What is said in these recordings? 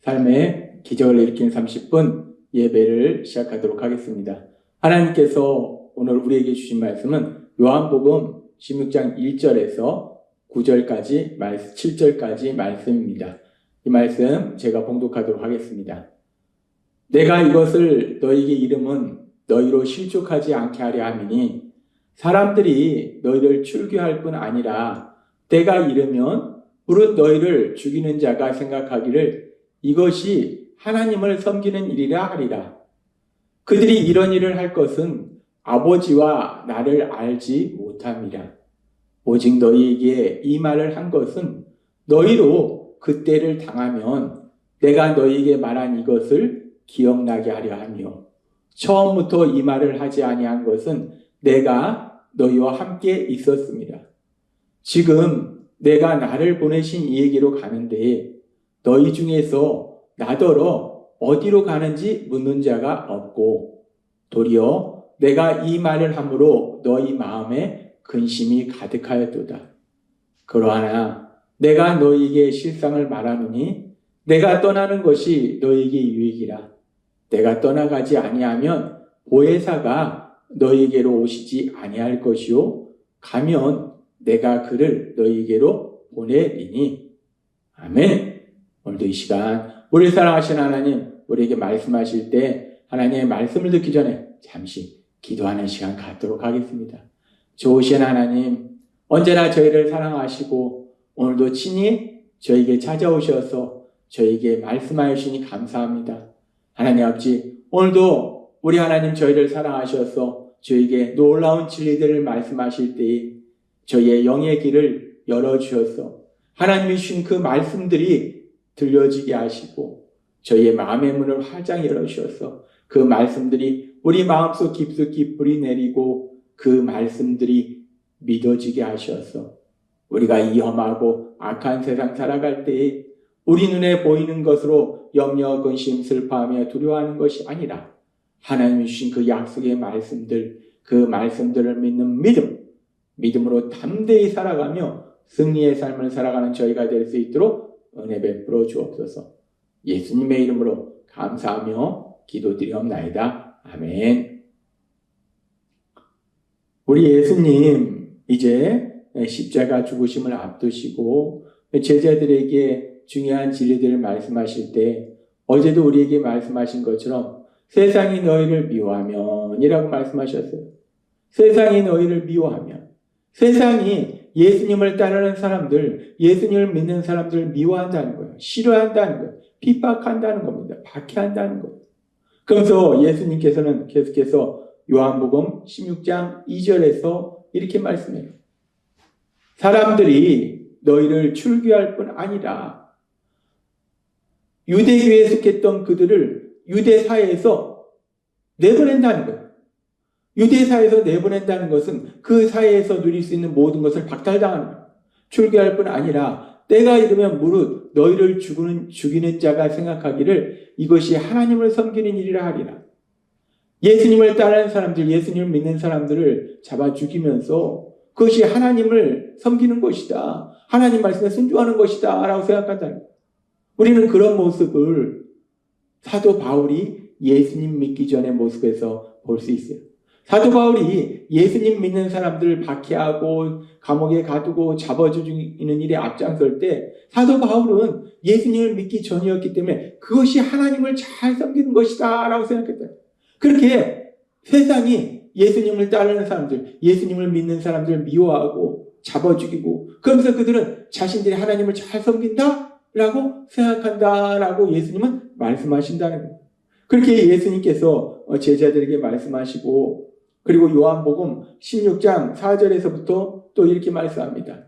삶의 기적을 일으키는 30분 예배를 시작하도록 하겠습니다. 하나님께서 오늘 우리에게 주신 말씀은 요한복음 16장 1절에서 9절까지 7절까지 말씀입니다. 이 말씀 제가 봉독하도록 하겠습니다. 내가 이것을 너희에게 이름은 너희로 실족하지 않게 하려 함이니 사람들이 너희를 출교할 뿐 아니라 때가 이르면 무릇 너희를 죽이는 자가 생각하기를 이것이 하나님을 섬기는 일이라 하리라. 그들이 이런 일을 할 것은 아버지와 나를 알지 못함이라. 오직 너희에게 이 말을 한 것은 너희로 그때를 당하면 내가 너희에게 말한 이것을 기억나게 하려 하며 처음부터 이 말을 하지 아니한 것은 내가 너희와 함께 있었습니다. 지금 내가 나를 보내신 이에게로 가는데 너희 중에서 나더러 어디로 가는지 묻는 자가 없고 도리어 내가 이 말을 함으로 너희 마음에 근심이 가득하였도다. 그러하나 내가 너희에게 실상을 말하노니 내가 떠나는 것이 너희에게 유익이라. 내가 떠나가지 아니하면 보혜사가 너희에게로 오시지 아니할 것이요 가면 내가 그를 너희에게로 보내리니. 아멘. 오늘도 이 시간 우리 사랑하신 하나님, 우리에게 말씀하실 때 하나님의 말씀을 듣기 전에 잠시 기도하는 시간 갖도록 하겠습니다. 좋으신 하나님, 언제나 저희를 사랑하시고 오늘도 친히 저에게 찾아오셔서 저에게 말씀하여 주시니 감사합니다. 하나님 아버지, 오늘도 우리 하나님 저희를 사랑하셔서 저에게 놀라운 진리들을 말씀하실 때에 저희의 영의 길을 열어주셔서 하나님이 주신 그 말씀들이 들려지게 하시고 저희의 마음의 문을 활짝 열어주셔서 그 말씀들이 우리 마음속 깊숙이 뿌리 내리고 그 말씀들이 믿어지게 하셔서 우리가 이 험하고 악한 세상 살아갈 때에 우리 눈에 보이는 것으로 염려, 근심, 슬퍼하며 두려워하는 것이 아니라 하나님이 주신 그 약속의 말씀들, 그 말씀들을 믿는 믿음으로 담대히 살아가며 승리의 삶을 살아가는 저희가 될 수 있도록 은혜 베풀어 주옵소서. 예수님의 이름으로 감사하며 기도드리옵나이다. 아멘. 우리 예수님 이제 십자가 죽으심을 앞두시고 제자들에게 중요한 진리들을 말씀하실 때 어제도 우리에게 말씀하신 것처럼 세상이 너희를 미워하면 이라고 말씀하셨어요. 세상이 너희를 미워하면, 세상이 예수님을 따르는 사람들, 예수님을 믿는 사람들을 미워한다는 거예요. 싫어한다는 거예요. 핍박한다는 겁니다. 박해한다는 거예요. 그래서 예수님께서는 계속해서 요한복음 16장 2절에서 이렇게 말씀해요. 사람들이 너희를 출교할 뿐 아니라 유대교에 속했던 그들을 유대사회에서 내보낸다는 거예요. 유대사회에서 내보낸다는 것은 그 사회에서 누릴 수 있는 모든 것을 박탈당하는 거예요. 출교할 뿐 아니라 때가 이르면 무릇 너희를 죽이는 자가 생각하기를 이것이 하나님을 섬기는 일이라 하리라. 예수님을 따르는 사람들, 예수님을 믿는 사람들을 잡아 죽이면서 그것이 하나님을 섬기는 것이다. 하나님 말씀에 순종하는 것이다. 라고 생각한다는 거예요. 우리는 그런 모습을 사도 바울이 예수님 믿기 전의 모습에서 볼 수 있어요. 사도 바울이 예수님 믿는 사람들을 박해하고 감옥에 가두고 잡아주는 일에 앞장설 때 사도 바울은 예수님을 믿기 전이었기 때문에 그것이 하나님을 잘 섬기는 것이다 라고 생각했다. 그렇게 세상이 예수님을 따르는 사람들, 예수님을 믿는 사람들을 미워하고 잡아 죽이고 그러면서 그들은 자신들이 하나님을 잘 섬긴다 라고 생각한다 라고 예수님은 말씀하신다는 거예요. 그렇게 예수님께서 제자들에게 말씀하시고 그리고 요한복음 16장 4절에서부터 또 이렇게 말씀합니다.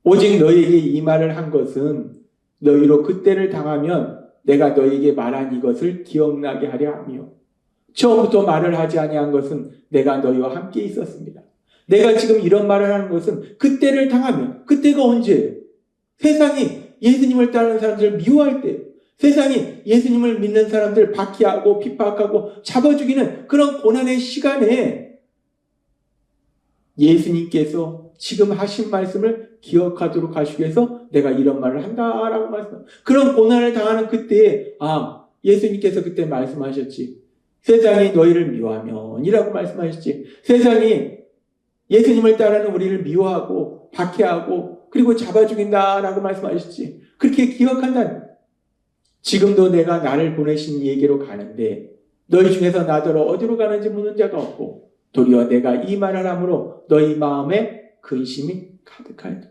오직 너희에게 이 말을 한 것은 너희로 그때를 당하면 내가 너희에게 말한 이것을 기억나게 하려 하며 처음부터 말을 하지 아니한 것은 내가 너희와 함께 있었습니다. 내가 지금 이런 말을 하는 것은 그때를 당하면, 그때가 언제예요? 세상이 예수님을 따르는 사람들을 미워할 때, 세상이 예수님을 믿는 사람들을 박해하고 핍박하고 잡아 죽이는 그런 고난의 시간에 예수님께서 지금 하신 말씀을 기억하도록 하시기 위해서 내가 이런 말을 한다라고 말씀. 그런 고난을 당하는 그때에 예수님께서 그때 말씀하셨지. 세상이 너희를 미워하면 이라고 말씀하셨지. 세상이 예수님을 따르는 우리를 미워하고 박해하고 그리고 잡아 죽인다라고 말씀하셨지. 그렇게 기억한다는 거예요. 지금도 내가 나를 보내신 이에게로 가는데 너희 중에서 나더러 어디로 가는지 묻는 자가 없고 도리어 내가 이 말을 함으로 너희 마음에 근심이 가득하였다.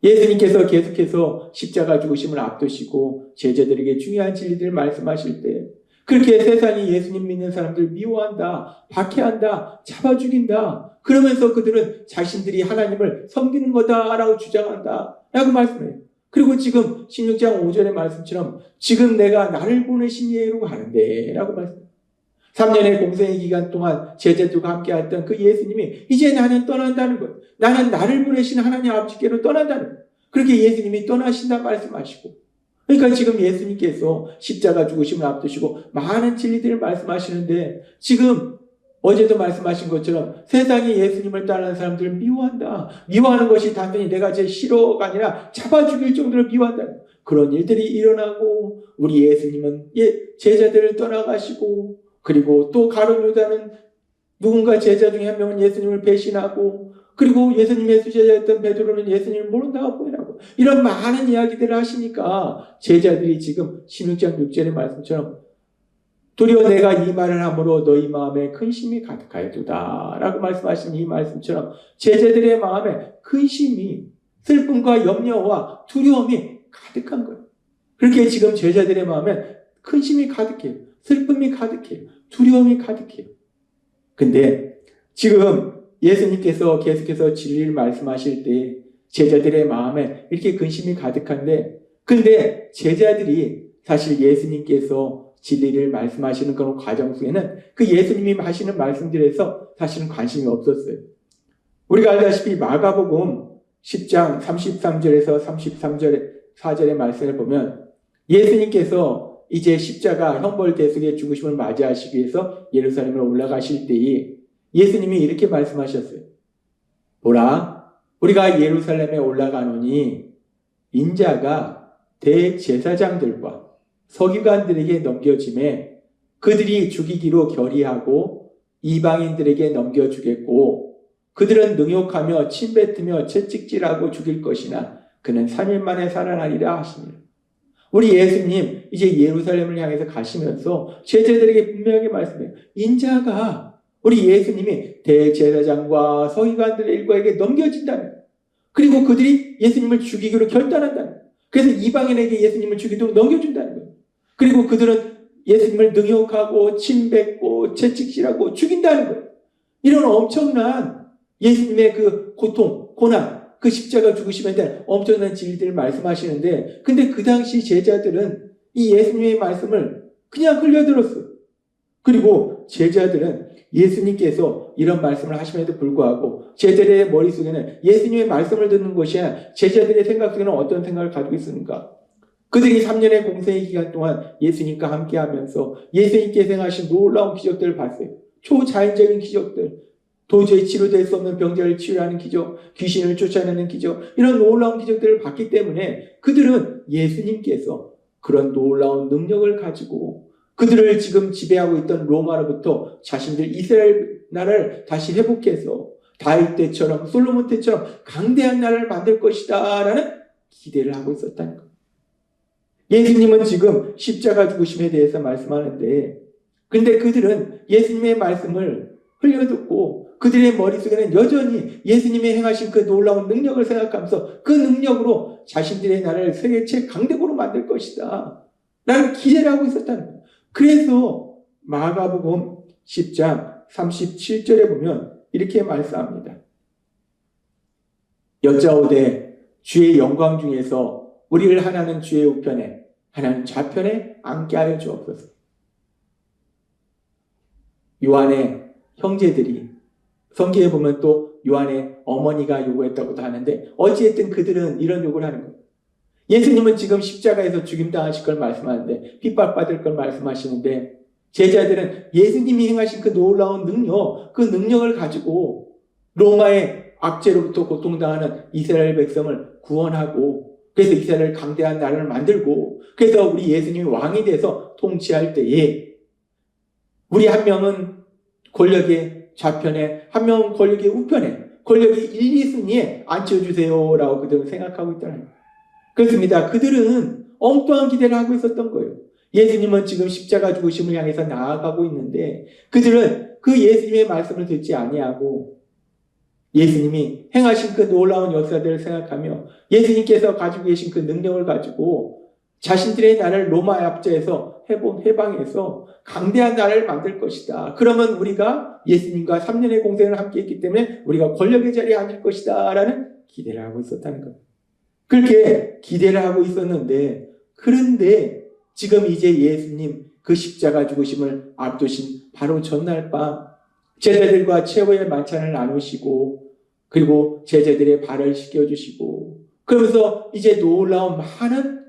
예수님께서 계속해서 십자가 죽으심을 앞두시고 제자들에게 중요한 진리들을 말씀하실 때 그렇게 세상이 예수님 믿는 사람들 미워한다, 박해한다, 잡아 죽인다. 그러면서 그들은 자신들이 하나님을 섬기는 거다라고 주장한다 라고 말씀해요. 그리고 지금 16장 5절의 말씀처럼 지금 내가 나를 보내신 이에로 가는데 라고 말씀해요. 3년의 공생의 기간 동안 제자들과 함께 했던 그 예수님이 이제 나는 떠난다는 거예요. 나는 나를 보내신 하나님 아버지께로 떠난다는 거예요. 그렇게 예수님이 떠나신다 말씀하시고 그러니까 지금 예수님께서 십자가 죽으심을 앞두시고 많은 진리들을 말씀하시는데 지금 어제도 말씀하신 것처럼 세상이 예수님을 따르는 사람들을 미워한다. 미워하는 것이 단순히 내가 제 싫어가 아니라 잡아 죽일 정도로 미워한다. 그런 일들이 일어나고 우리 예수님은 제자들을 떠나가시고 그리고 또 가룟 유다는 누군가 제자 중에 한 명은 예수님을 배신하고 그리고 예수님의 수제자였던 베드로는 예수님을 모른다고 보이라고 이런 많은 이야기들을 하시니까 제자들이 지금 16장 6절의 말씀처럼 도리어 내가 이 말을 함으로 너희 마음에 근심이 가득하였도다 라고 말씀하신 이 말씀처럼 제자들의 마음에 근심이 슬픔과 염려와 두려움이 가득한 거예요. 그렇게 지금 제자들의 마음에 근심이 가득해요. 슬픔이 가득해요. 두려움이 가득해요. 근데 지금 예수님께서 계속해서 진리를 말씀하실 때 제자들의 마음에 이렇게 근심이 가득한데 근데 제자들이 사실 예수님께서 진리를 말씀하시는 그런 과정 속에는 그 예수님이 하시는 말씀들에서 사실은 관심이 없었어요. 우리가 알다시피 마가복음 10장 33절에서 4절의 말씀을 보면 예수님께서 이제 십자가 형벌대속의 죽으심을 맞이하시기 위해서 예루살렘으로 올라가실 때에 예수님이 이렇게 말씀하셨어요. 보라, 우리가 예루살렘에 올라가노니 인자가 대제사장들과 서기관들에게 넘겨짐에 그들이 죽이기로 결의하고 이방인들에게 넘겨주겠고 그들은 능욕하며 침뱉으며 채찍질하고 죽일 것이나 그는 3일 만에 살아나리라 하시니라. 우리 예수님 이제 예루살렘을 향해서 가시면서 제자들에게 분명하게 말씀해요. 인자가 우리 예수님이 대제사장과 서기관들의 일과에게 넘겨진다는 거예요. 그리고 그들이 예수님을 죽이기로 결단한다는 거예요. 그래서 이방인에게 예수님을 죽이도록 넘겨준다는 거예요. 그리고 그들은 예수님을 능욕하고 침뱉고 채찍질하고 죽인다는 거예요. 이런 엄청난 예수님의 그 고통, 고난, 그 십자가 죽으심에 대한 엄청난 진리들을 말씀하시는데 근데 그 당시 제자들은 이 예수님의 말씀을 그냥 흘려들었어요. 그리고 제자들은 예수님께서 이런 말씀을 하심에도 불구하고 제자들의 머릿속에는 예수님의 말씀을 듣는 것이 아니라 제자들의 생각 속에는 어떤 생각을 가지고 있습니까? 그들이 3년의 공생의 기간 동안 예수님과 함께하면서 예수님께서 행하신 놀라운 기적들을 봤어요. 초자연적인 기적들, 도저히 치료될 수 없는 병자를 치유하는 기적, 귀신을 쫓아내는 기적, 이런 놀라운 기적들을 봤기 때문에 그들은 예수님께서 그런 놀라운 능력을 가지고 그들을 지금 지배하고 있던 로마로부터 자신들 이스라엘 나라를 다시 회복해서 다윗 때처럼 솔로몬 때처럼 강대한 나라를 만들 것이다 라는 기대를 하고 있었다는 거예요. 예수님은 지금 십자가 죽으심에 대해서 말씀하는데 근데 그들은 예수님의 말씀을 흘려듣고 그들의 머릿속에는 여전히 예수님이 행하신 그 놀라운 능력을 생각하면서 그 능력으로 자신들의 나라를 세계 최강대국으로 만들 것이다 라는 기대를 하고 있었다는 거예요. 그래서 마가복음 10장 37절에 보면 이렇게 말씀합니다. 여짜오되 주의 영광 중에서 우리를 하나는 주의 우편에 하나는 좌편에 앉게 하여 주옵소서. 요한의 형제들이 성경에 보면 또 요한의 어머니가 요구했다고도 하는데 어찌됐든 그들은 이런 요구를 하는 거예요. 예수님은 지금 십자가에서 죽임당하실 걸 말씀하는데 핍박받을 걸 말씀하시는데 제자들은 예수님이 행하신 그 놀라운 능력, 그 능력을 가지고 로마의 압제로부터 고통당하는 이스라엘 백성을 구원하고 그래서 이스라엘 강대한 나라를 만들고 그래서 우리 예수님이 왕이 돼서 통치할 때에 우리 한 명은 권력의 좌편에 한 명은 권력의 우편에 권력의 1, 2순위에 앉혀주세요라고 그들은 생각하고 있다는 거예요. 그렇습니다. 그들은 엉뚱한 기대를 하고 있었던 거예요. 예수님은 지금 십자가 죽으심을 향해서 나아가고 있는데 그들은 그 예수님의 말씀을 듣지 아니하고 예수님이 행하신 그 놀라운 역사들을 생각하며 예수님께서 가지고 계신 그 능력을 가지고 자신들의 나라를 로마 압제에서 해방해서 강대한 나라를 만들 것이다. 그러면 우리가 예수님과 3년의 공생을 함께 했기 때문에 우리가 권력의 자리에 앉을 것이다 라는 기대를 하고 있었다는 겁니다. 그렇게 기대를 하고 있었는데 그런데 지금 이제 예수님 그 십자가 죽으심을 앞두신 바로 전날 밤 제자들과 최후의 만찬을 나누시고 그리고 제자들의 발을 씻겨주시고 그러면서 이제 놀라운 많은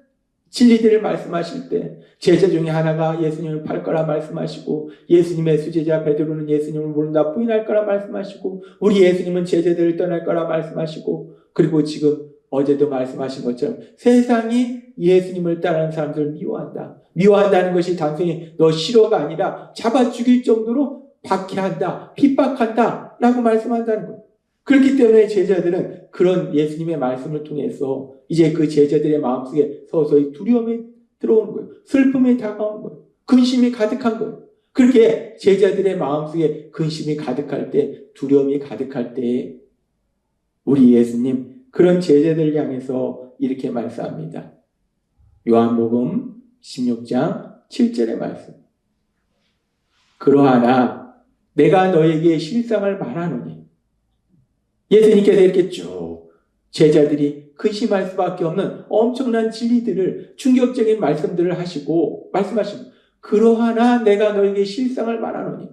진리들을 말씀하실 때 제자 중에 하나가 예수님을 팔 거라 말씀하시고 예수님의 수제자 베드로는 예수님을 모른다 부인할 거라 말씀하시고 우리 예수님은 제자들을 떠날 거라 말씀하시고 그리고 지금 어제도 말씀하신 것처럼 세상이 예수님을 따르는 사람들을 미워한다. 미워한다는 것이 단순히 너 싫어가 아니라 잡아 죽일 정도로 박해한다, 핍박한다 라고 말씀한다는 거예요. 그렇기 때문에 제자들은 그런 예수님의 말씀을 통해서 이제 그 제자들의 마음속에 서서히 두려움이 들어오는 거예요. 슬픔이 다가오는 거예요. 근심이 가득한 거예요. 그렇게 제자들의 마음속에 근심이 가득할 때, 두려움이 가득할 때 우리 예수님 그런 제자들을 향해서 이렇게 말씀합니다. 요한복음 16장 7절의 말씀. 그러하나 내가 너에게 실상을 말하노니 예수님께서 이렇게 쭉 제자들이 근심할 수밖에 없는 엄청난 진리들을 충격적인 말씀들을 하시고 말씀하십니다. 그러하나 내가 너에게 실상을 말하노니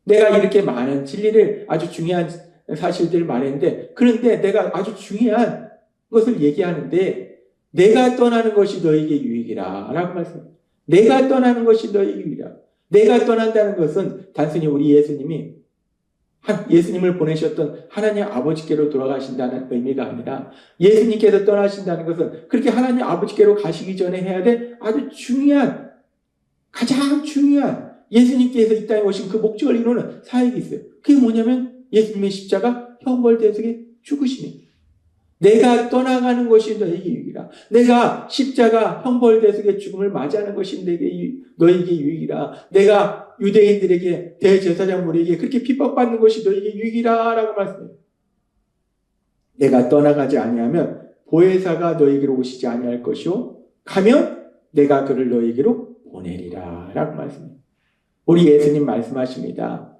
내가 이렇게 많은 진리를 아주 중요한 사실들을 말했는데 그런데 내가 아주 중요한 것을 얘기하는데 내가 떠나는 것이 너에게 유익이라 라고 말씀합니다. 내가 떠나는 것이 너에게 유익이라. 내가 떠난다는 것은 단순히 우리 예수님을 보내셨던 하나님 아버지께로 돌아가신다는 의미가 아니라 예수님께서 떠나신다는 것은 그렇게 하나님 아버지께로 가시기 전에 해야 될 아주 중요한 가장 중요한 예수님께서 이 땅에 오신 그 목적을 이루는 사역이 있어요. 그게 뭐냐면 예수님의 십자가 형벌대속의 죽으심입니다. 내가 떠나가는 것이 너에게 유익이라. 내가 십자가 형벌대속의 죽음을 맞이하는 것이 너에게 유익이라. 내가 유대인들에게 대제사장 무리에게 그렇게 핍박받는 것이 너에게 유익이라 라고 말씀해요. 내가 떠나가지 아니하면 보혜사가 너에게로 오시지 아니할 것이요 가면 내가 그를 너에게로 보내리라 라고 말씀해요. 우리 예수님 말씀하십니다.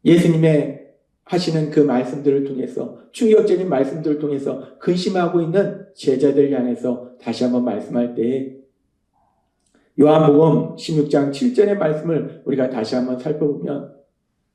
예수님의 하시는 그 말씀들을 통해서 충격적인 말씀들을 통해서 근심하고 있는 제자들 향해서 다시 한번 말씀할 때 요한복음 16장 7절의 말씀을 우리가 다시 한번 살펴보면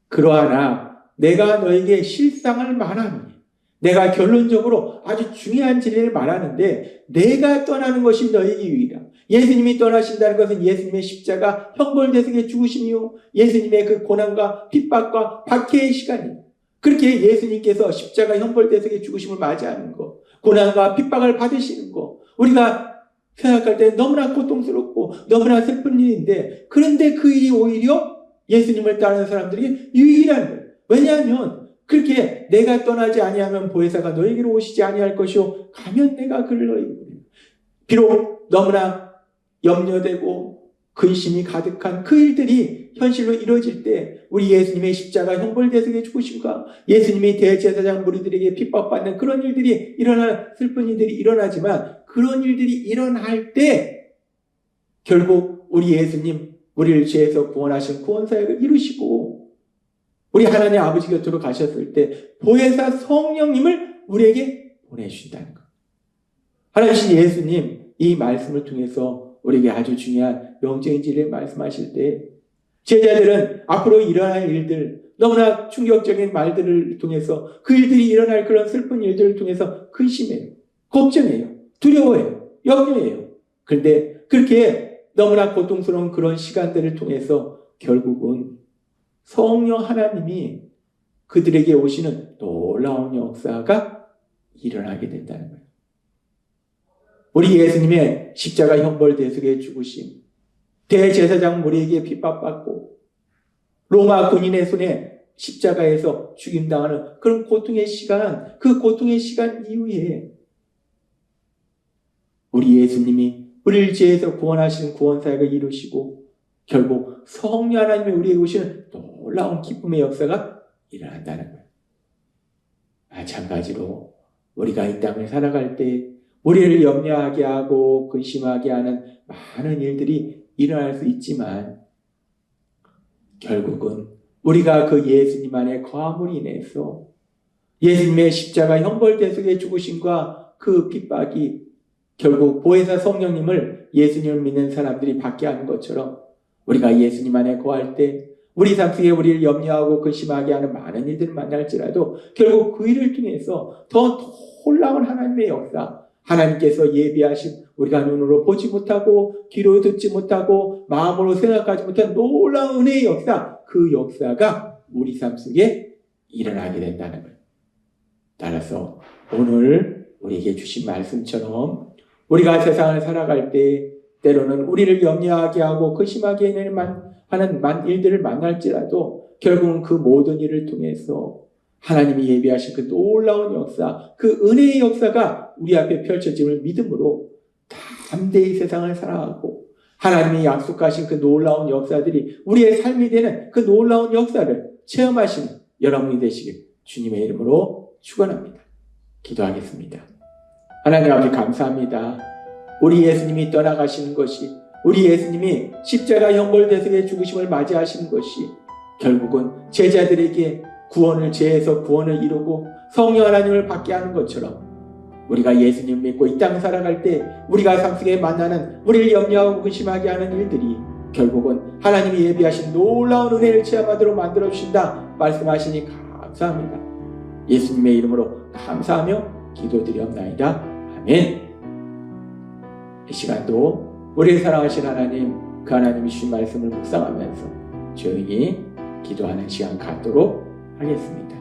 그러하나 내가 너에게 실상을 말하노니 내가 결론적으로 아주 중요한 진리를 말하는데 내가 떠나는 것이 너에게 유익이라. 예수님이 떠나신다는 것은 예수님의 십자가 형벌대속의 죽으심이요 예수님의 그 고난과 핍박과 박해의 시간이에요. 그렇게 예수님께서 십자가 형벌대속의 죽으심을 맞이하는 것, 고난과 핍박을 받으시는 것, 우리가 생각할 때 너무나 고통스럽고 너무나 슬픈 일인데 그런데 그 일이 오히려 예수님을 따르는 사람들에게 유익이라는 거예요. 왜냐하면 그렇게 내가 떠나지 아니하면 보혜사가 너에게로 오시지 아니할 것이요 가면 내가 그를 너에게로 보내리라. 비록 너무나 염려되고 근심이 가득한 그 일들이 현실로 이루어질 때 우리 예수님의 십자가 형벌대속의 죽으심과 예수님이 대제사장 무리들에게 핍박받는 그런 일들이 슬픈 일들이 일어나지만 그런 일들이 일어날 때 결국 우리 예수님 우리를 죄에서 구원하신 구원사역을 이루시고 우리 하나님 아버지 곁으로 가셨을 때 보혜사 성령님을 우리에게 보내주신다는 것. 하나님 예수님 이 말씀을 통해서 우리에게 아주 중요한 영적인 진리를 말씀하실 때 제자들은 앞으로 일어날 일들 너무나 충격적인 말들을 통해서 그 일들이 일어날 그런 슬픈 일들을 통해서 근심해요. 걱정해요. 두려워해요. 염려해요. 그런데 그렇게 너무나 고통스러운 그런 시간들을 통해서 결국은 성령 하나님이 그들에게 오시는 놀라운 역사가 일어나게 된다는 거예요. 우리 예수님의 십자가 형벌 대속의 죽으심, 대제사장 무리에게 핍박받고 로마 군인의 손에 십자가에서 죽임당하는 그런 고통의 시간, 그 고통의 시간 이후에 우리 예수님이 우리를 죄에서 구원하시는 구원사역을 이루시고 결국 성령 하나님의 우리에게 오시는 놀라운 기쁨의 역사가 일어난다는 거예요. 마찬가지로 우리가 이 땅을 살아갈 때 우리를 염려하게 하고 근심하게 하는 많은 일들이 일어날 수 있지만 결국은 우리가 그 예수님 안에 거함으로 인해서 예수님의 십자가 형벌 대속의 죽으심과 그 핍박이 결국 보혜사 성령님을 예수님을 믿는 사람들이 받게 하는 것처럼 우리가 예수님 안에 거할 때 우리 삶 속에 우리를 염려하고 근심하게 하는 많은 일들을 만날지라도 결국 그 일을 통해서 더 놀라운 하나님의 역사, 하나님께서 예비하신 우리가 눈으로 보지 못하고 귀로 듣지 못하고 마음으로 생각하지 못한 놀라운 은혜의 역사, 그 역사가 우리 삶 속에 일어나게 된다는 거예요. 따라서 오늘 우리에게 주신 말씀처럼 우리가 세상을 살아갈 때 때로는 우리를 염려하게 하고 근심하게 하는 일들을 만날지라도 결국은 그 모든 일을 통해서 하나님이 예비하신 그 놀라운 역사, 그 은혜의 역사가 우리 앞에 펼쳐짐을 믿음으로 담대히 세상을 살아가고 하나님이 약속하신 그 놀라운 역사들이 우리의 삶이 되는 그 놀라운 역사를 체험하시는 여러분이 되시길 주님의 이름으로 축원합니다. 기도하겠습니다. 하나님 아버지 감사합니다. 우리 예수님이 떠나가시는 것이, 우리 예수님이 십자가 형벌 대속의 죽으심을 맞이하시는 것이 결국은 제자들에게 죄에서 구원을 이루고 성령 하나님을 받게 하는 것처럼 우리가 예수님 믿고 이 땅 살아갈 때 우리가 삶 속에 만나는 우리를 염려하고 근심하게 하는 일들이 결국은 하나님이 예비하신 놀라운 은혜를 체험하도록 만들어주신다 말씀하시니 감사합니다. 예수님의 이름으로 감사하며 기도드리옵나이다. 아멘. 이 시간도 우리를 사랑하신 하나님, 그 하나님이 주신 말씀을 묵상하면서 조용히 기도하는 시간 갖도록 하겠습니다.